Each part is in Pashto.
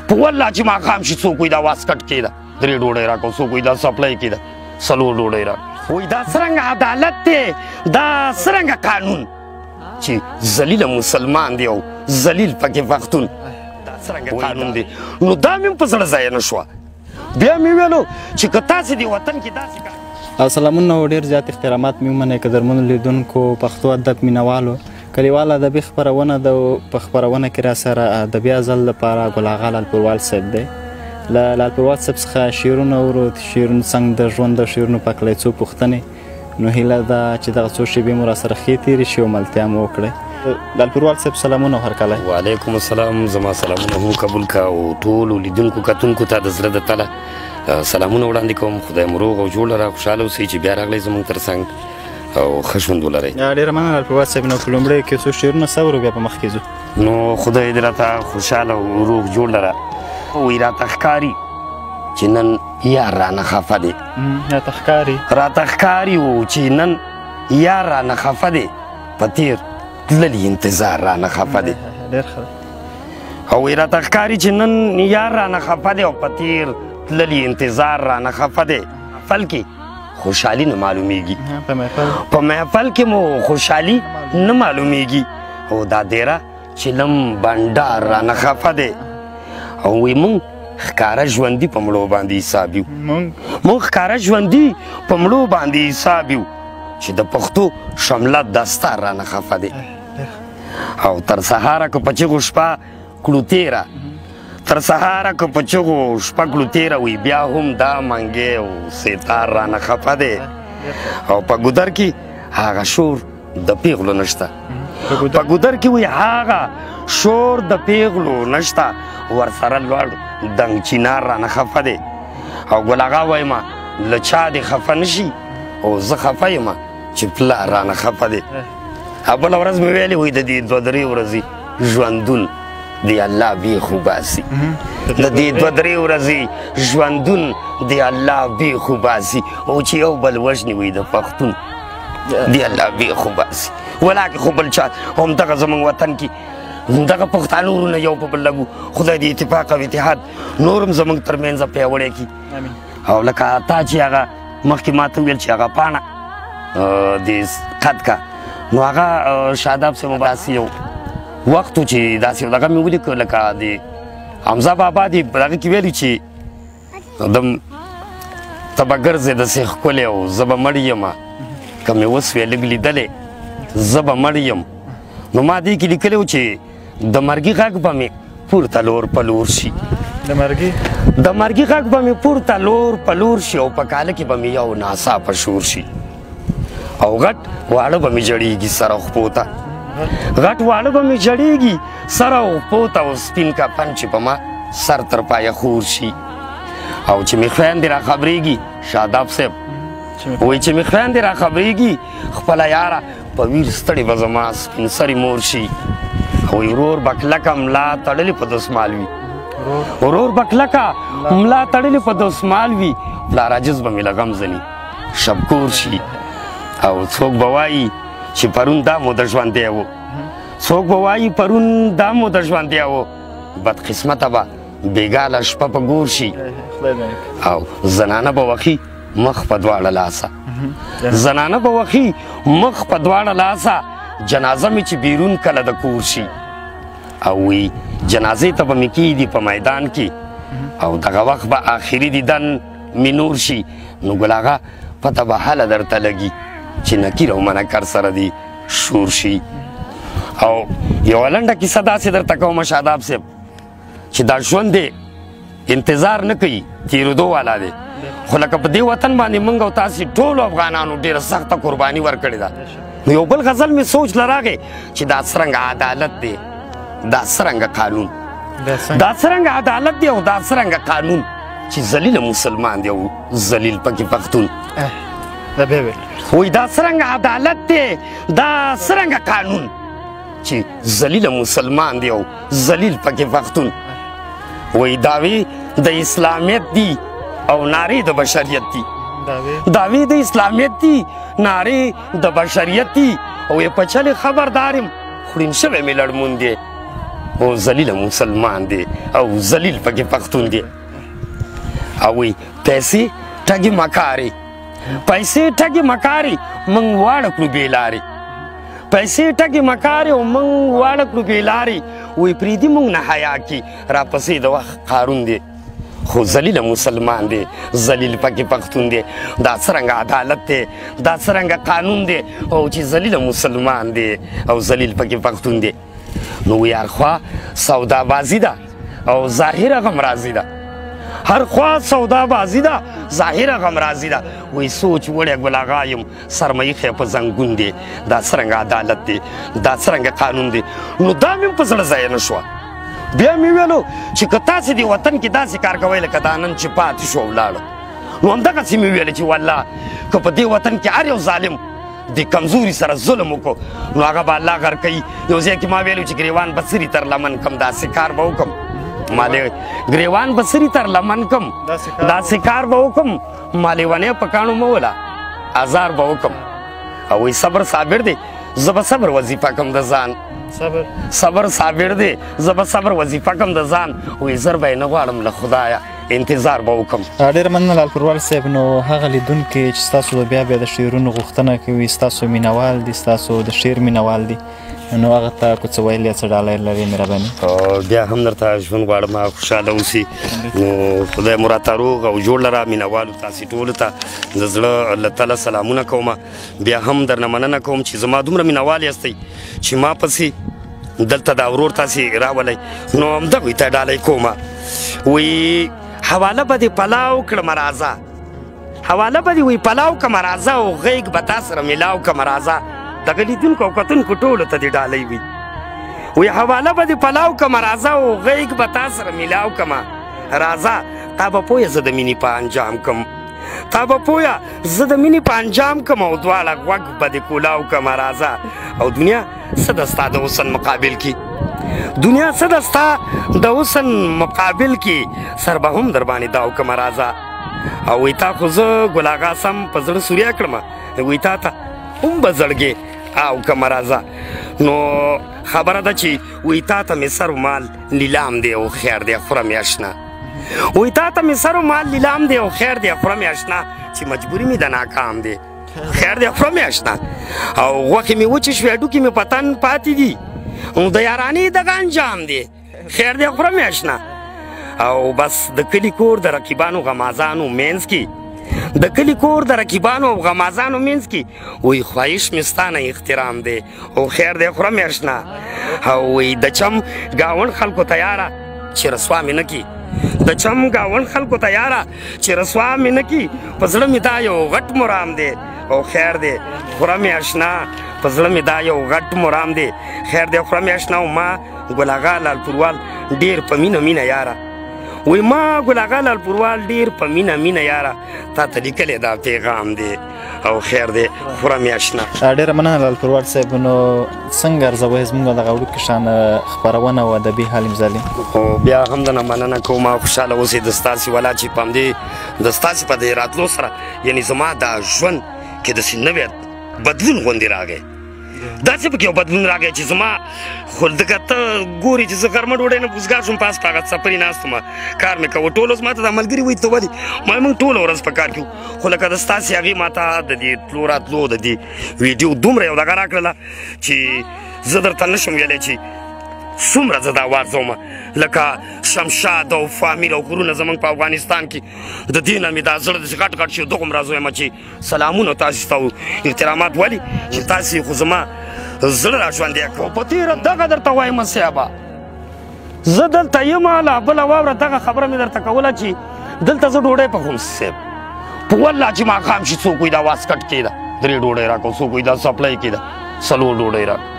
په والله چې ماښام شي څوک وایي دا واسکټ کېده 3 ډوډۍ راکړه څوک وایي دا سپلی کېده 4 ډوډۍ راکړه وایي دا څرنګه عدالت دی دا څرنګه قانون چې ذلیله مسلمان دی او ذلیل پکې پښتون دا څرنګه قانون دی نو دا مې په زړه ځای نه شوه بیا مې ویلو چې که تاسې دې وطن کې داسې او سلامونه او ډېر زیات احترامات مې ومنئ قدرمنو لیدونکو پښتو ادب مینوالو کلیوال ادبي خپرونه ده په خپرونه کې راسره ادبي ازل لپاره ګل اغا لالپوروال صاحب دی له لالپوروال صاحب څخه شعرونه اورو شعرونه څنګه د ژوند د شعرونو په کړی څو پوښتنې نو هیله ده چې دغه څو شېبې مو راسره ښې تېرې شي او ملتیا مو وکړئ لالپوروال صاحب سلامونه هرکلی وعلیکم السلام زما سلامونه هم قبول کا او ټولو لیدونکو کتونکو ته د زړه د تله سلامونه وړاندې کوم خدای مو روغ او جوړ لره خوشحاله اوسئ چې بیا راغلی زموږ تر څنګ او ښه ژوند ولرئ ډېره مننه لالپوروال صاحب نو په لومړیو کې څو شعرونه څه بیا په مخکې ځو نو خدای دې راته خوشحاله او روغ جوړ لره وایي راته ښکاري چې نن یار رانه خفه دی راته ښکاري و چې نن یار رانه خفه دی په تېر تللي انتظار رانه خفه دی او وایي راته ښکاري چې نن یار رانه خفه دی او په تېر تللي انتظار رانه خفه دی محفل کې خوشحالي نه معلومیږي په محفل کې مو خوشحالي نه معلومیږي او دا دیره چې لم بنډار رانه خفه دی او وایي موږ ښکاره ژوندي په مړو باندې حساب یو موږ ښکاره ژوندي په مړو باندې حساب یو چې د پښتو شمله دستار رانه خفه دی او تر سهاره که په چغو شپه کړو تېره تر سهاره که په چغو شپه کړو تېره وي بیا هم دا منګی او ستار رانه خفه دی او په ګودر کې هغه شور د پیغلو نشته په ګودر کې وي هغه شور د پیغلو نشته ورسره لوړ دنګ چینار رانه خفه دی او ګل اغا وایم له چا دې خفه نشي او زه خفه یم چې پلار رانه خفه دی او بله ورځ مې ویلې وایي د دې 2-3 ورځې ژوندون دی الله بیخ وباسي د دې 2-3 ورځې ژوندون دی الله بیخ وباسي او چې یو بل وژني وي د پښتون دی الله بیخ وباسي ولاکې خو بل چا همدغه زموږ وطن کې دغه پښتانه ورونه یو په بل لګو خدای دې اتفاق او اتحاد نور هم زموږ تر منځ پیاوړی کړي او لکه تا چې هغه مخکې ما ته ویل چې هغه پاڼه دې قد کا نو هغه شاداب صاحب داسې یو وخت و چې داسې یو دغه مې ولیکه لکه د حمزه بابا دې په دغه کې ویلي چې ته به ګرځې داسې ښکلې او زه به مړ یم که مې وسوې لږ لیدلې زه به مړ یم نو ما دې کې لیکلی و چې د مرګي غږ به مې پورته لور په لور شي د مرګي غږ به مې پورته لور په لور شي او په کاله کې به مې یو ناڅاپه شور شي او غټ واړه به مې جړېږي سره خپو ته غټ واړه به مې جړېږي سره خپو ته او سپین کفن چې په ما سر تر پایه خور شي او چې مې خویندې را خبرېږي شاداب صاحب وایي چې مې خویندې را خبرېږي خپله یاره په ویر ستړې به زما سپین سرې مور شي وایي ورور به کلکه ملا تړلې په دسمال وي ورور به کلکه ملا تړلې په دسمال وي پلار عاجز به مې له غم ځني شبکور شي او څوک به وایي چې پرون دا مو د ژوندی و څوک به وایي پرون دا مو د ژوندی و بدقسمته به بېګاله شپه په ګور شي او زنانه به وخي مخ په دواړه لاسه زنانه به وخي مخ په دواړه لاسه جنازه مې چې بیرون کله د کور شي او وی جنازې ته به مې کېږدي په میدان کې او دغه وخت به آخري دیدن مې نور شي نو ګل اغا پته به هله درته لګي چې نکیر او منکر سره دی شور شي او یوه لنډه کیسه داسې درته کومه شاداب صاحب چې دا ژوند دی انتظار نه کوي تېرېدو والا دی خو لکه په دې وطن باندې موږ او تاسې ټولو افغانانو ډېره سخته قرباني ورکړې ده نو یو بل غزل مې سوچ له راغی چې دا څرنګه عدالت دی دا څرنګه قانون دا څرنګه عدالت دی او دا څرنګه قانون چې ذلیله مسلمان دی او ذلیل پکې پښتون وایي دا څرنګه عدالت دی دا څرنګه قانون چې ذلیله مسلمان دی او ذلیل پکې پښتون وایي دعوې د اسلامیت دی او نارې د بشریت دی دعوې د اسلامیت دی نارې د بشریت دی او یې په چلې خبردار یم خوړین شوی مې لړمون دی او ذلیل مسلمان دی او ذلیل پکې پښتون دی او وی پیسې ټګي مکاري پیسې ټګي مکاري موږ واړه کړو بېلارې پیسې ټګي مکاري او موږ واړه کړو بېلارې وی پرېږدي موږ نه حیا کي راپسې د وخت قارون دی خو ذلیل مسلمان دی ذلیل پکې پښتون دی دا څرنګه عدالت دی دا څرنګه قانون دی او چې ذلیل مسلمان دی او ذلیل پکې پښتون دی نو وی هر خوا سودا بازی ده او ظاهره غم راضي ده هر خوا سودا بازی ده ظاهره غم راضي ده وی سوچ وړی ګل آغا یم سرمایي خی په زنګون دی دا څرنګه عدالت دی دا څرنګه قانون دی نو دا مې په زړه ځای نه شوه بیا مې ویلو چې که تاسې دې وطن کې داسې کار کوئ لکه دا نن چې پاتې شو ولاړه نو همدغسې مې ویله چې والله که په دې وطن کې هر یو ظالم د کمزوري سره ظلم وکړو نو هغه به الله غر کوي یو ځای کې ما ویلو چې ګریوان به سري تر لمن کم داسې کار به وکړم ما ګریوان به سري تر لمن کم داسې کار به وکړم ما لیونی په کاڼو مه وله ازار به وکړم او وایي صبر صابر دی زه به صبر وظیفه کم د ځان صبر صابر دی زه به صبر وظیفه کم د ځان وایي زر به یې نه غواړم له خدایه انتظار به وکړم. ډېره مننه لالپروال صاحب. نو هغه لیدونکي چې ستاسو بیا د شعرونو غوښتنه کوي ستاسو مینوال دي ستاسو د شعر مینوال دي نو هغه ته که څه ویل یا څه ډالۍ لرې مهرباني بیا هم درته ژوند غواړم خوشحاله اوسي نو خدای مو راته روغ او جوړ لره مینوالو تاسې ټولو ته د زړه الله تعالی سلامونه کوم بیا هم درنه مننه کوم چې زما دومره مینوال یاستئ چې ما پسې دلته دا ورور تاسې راولی نو همدغوی ته ډالۍ کوم وی حواله به دې پلاو کړم راځه حواله به دې وی پلاو کړم راځه او غیږ به تا سره میلاو کړم راځه دغه لیدونکو او کتونکو ټولو ته دې ډالۍ وي وی حواله به دې پلاو کړم راځه او غیږ به تا سره میلاو کړم راځه تا به پویه زه د مینې په انجام کړم تا به پویه زه د مینې په انجام کړم او دواړه غوږ به دې کولاو کړم راځه او دنیا څه ده ستا د حسن مقابل کې دنیا څه ده ستا د حسن مقابل کې سر به هم در باندې داو کړم راځه او وی تا خو زه ګل آغا سم په زړه سوریا کړم وی تا ته هم به زړګې او کړم راځه نو خبره ده چې وی تا ته مې سر و مال لیلام دی او خیر دی خورم یې اشنا وی تا ته مې سر و مال لیلام دی او خیر دی خورم یې اشنا چې مجبوري مې د ناکام دی خیر دی خورم یې اشنا او غوښې مې وچې شوې هډوکي مې په تن پاتې دي او د یارانې دغه انجام دی خیر دی خورم یې اشنا او بس د کلي کور د رقیبانو غمازانو منځ کې د کلي کور د رقیبانو او غمازانو منځ کې وی خواهش مې ستا نه احترام دی او خیر دی خورم یې اشنا او وی د چم ګاونډ خلکو ته یاره چې رسوا مې نه کي د چم ګاونډ خلکو ته یاره چې رسوا مې نه کي په زړه مې دا یو غټ مرام دی او خیر دی خورم یې اشنا په زړه مې دا یو غټ مرام دی خیر دی خورم یې اشنا او ما ګل آغا لالپروال ډېر په مینه مینه یاره وی ما ګل آغا لالپروال ډېر په مینه مینه یاره تا ته لیکلی دا پیغام دی او خیر دی خورم یې اشنا. ډېره مننه لالپروال صاحب. نو څنګه ارزوئ زموږ دغه وړوکي شان خپرونه او ادبي حالم ظالم خو بیا هم درنه مننه کوم خوشحاله اوسئ د ستاسې والا چې په همدې د ستاسې په دې راتلو سره یعنې زما دا ژوند کې داسې نوی بدلون غوندې راغی داسې پکې یو بدلون راغی چې زما خو دغه ته ګورې چې زه غرمه ډوډۍ نه بوزګار شوم پاس په هغه څپرې ناست وم کار مې کوه ټول اوس ما ته دا ملګري وایي ته ولې ما موږ ټوله ورځ په کار کې خو لکه د ستاسې هغې ما ته د دې تلو راتلو د دې ویډیو دومره یو دغه راکړله چې زه درته نه شم ویلی چې څومره زه دا وارزوم لکه شمشاد او فامیر او غرونه زموږ په افغانستان کې د دې نه مې دا زړه داسې غټ غټ شي دغوم راځویم چې سلامونه تاسې ته احترامات ولې چې تاسې خو زما زړه را ژوندی کړو په تېره دغه درته وایم صاحبه زه دلته یم لا بله واوره دغه خبره مې درته کوله چې دلته زه ډوډۍ پخوم صاحب په والله چې ماښام شي څوک وایي دا واسکټ کېده 3 ډوډۍ راکړو څوک وایي دا سپلی کېده 4 ډوډۍ راکړو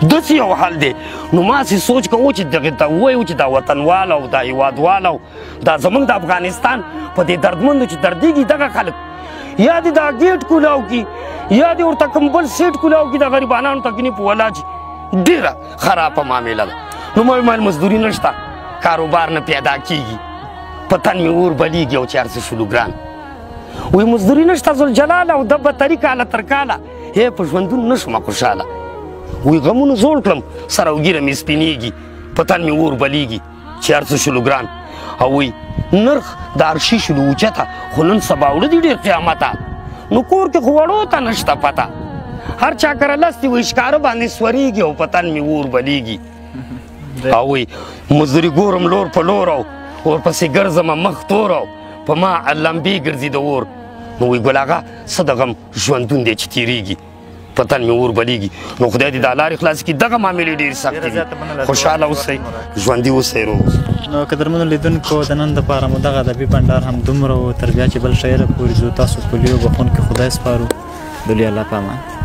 داسې یو حال دی نو ما هسې سوچ کوو چې دغې ته ووایو چې دا وطنوال او دا هېوادوال او دا زموږ د افغانستان په دې دردمندو چې دردېږي دغه خلک یا دې دا ګیټ کولاو کي یا دې ورته کوم بل سیټ کولاو کي د غریبانانو تکني په ولا چې ډېره خرابه معامله ده نو ما ویل مزدوري نشته کاروبار نه پیدا کېږي په تن مې اور بلیږي او چې هر څه شلو ګران وایي مزدوري نشته ذوالجلاله او ده بدتري کاله تر کاله په ژوندون نه شومه خوشحاله وی غمونو زوړ کړم سره وګیره مې سپینېږي پتن مې اور بلیږي چې هر څه شلو ګران او وی نرخ د ارشي شلو اوچته خو نن سبا وړه دي ډېر قیامته نو کور کې خو وړو ته نشته پته هر چا کره لستې وی ښکاره باندې سورېږي او پتن مې اور بلیږي او وی مزدوري ګورم لور په لور او ورپسې ګرځمه مخ تور او په ما لمبې ګرځي د اور نو وی ګل اغا څه د غم ژوندون دی چې تېرېږي پتن مې اور بلیږي نو خدای دې دا لارې خلاص کړي دغه معاملې ډېرې سختې دي خوشحاله اوسئ ژوندي اوسئ روغ نو قدرمنو لیدونکو د نن دپاره مو دغه ادبي بنډار هم دومره و تر بیا چې بل شی پورې ځو تاسو په لیو بخونکي خدای سپارو د لوی الله په امان